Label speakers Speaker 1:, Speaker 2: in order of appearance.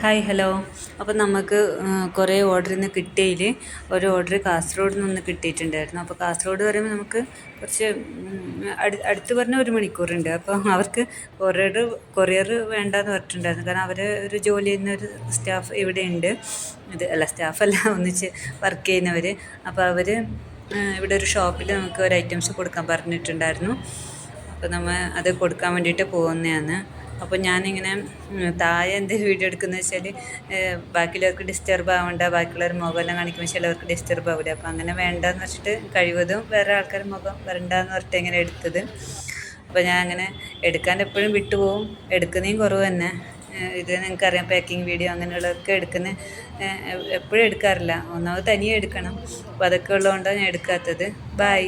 Speaker 1: Hi hello. അപ്പോൾ നമുക്ക് കുറേ ഓർഡറിൽ നിന്ന് കിട്ടിയതിൽ ഒരു ഓർഡർ കാസർഗോഡ് നിന്ന് കിട്ടിയിട്ടുണ്ടായിരുന്നു. അപ്പോൾ കാസർഗോഡ് പറയുമ്പോൾ നമുക്ക് കുറച്ച് അടുത്ത് പറഞ്ഞ 1 മണിക്കൂറുണ്ട്. അപ്പോൾ അവർക്ക് കൊറിയർ വേണ്ടാന്ന് പറഞ്ഞിട്ടുണ്ടായിരുന്നു. കാരണം അവർ ഒരു ജോലി ചെയ്യുന്ന ഒരു സ്റ്റാഫ് ഇവിടെ ഉണ്ട്. സ്റ്റാഫല്ല, ഒന്നിച്ച് വർക്ക് ചെയ്യുന്നവർ. അപ്പോൾ അവർ ഇവിടെ ഒരു ഷോപ്പിൽ നമുക്ക് ഒരു ഐറ്റംസ് കൊടുക്കാൻ പറഞ്ഞിട്ടുണ്ടായിരുന്നു. അപ്പോൾ നമ്മൾ അത് കൊടുക്കാൻ വേണ്ടിയിട്ട് പോകുന്നതാണ്. അപ്പോൾ ഞാനിങ്ങനെ താഴെ എന്ത് വീഡിയോ എടുക്കുന്നത് വെച്ചാൽ ബാക്കിയുള്ളവർക്ക് ഡിസ്റ്റർബ് ആവേണ്ട, ബാക്കിയുള്ളവർ മുഖമെല്ലാം കാണിക്കുമ്പോൾ ചിലവർക്ക് ഡിസ്റ്റർബ് ആവില്ല. അപ്പോൾ അങ്ങനെ വേണ്ടെന്ന് വെച്ചിട്ട് കഴിവതും വേറെ ആൾക്കാർ മുഖം വരണ്ടെന്ന് പറഞ്ഞിട്ട് ഇങ്ങനെ എടുത്തത്. അപ്പോൾ ഞാൻ അങ്ങനെ എടുക്കാൻ എപ്പോഴും വിട്ടുപോകും, എടുക്കുന്നതും കുറവ് തന്നെ. ഇത് നിങ്ങൾക്കറിയാം, പാക്കിങ് വീഡിയോ അങ്ങനെയുള്ളതൊക്കെ എപ്പോഴും എടുക്കാറില്ല. ഒന്നാമത് തനിയെ എടുക്കണം. അപ്പോൾ അതൊക്കെ ഉള്ളതുകൊണ്ടാണ് ഞാൻ എടുക്കാത്തത്. ബൈ.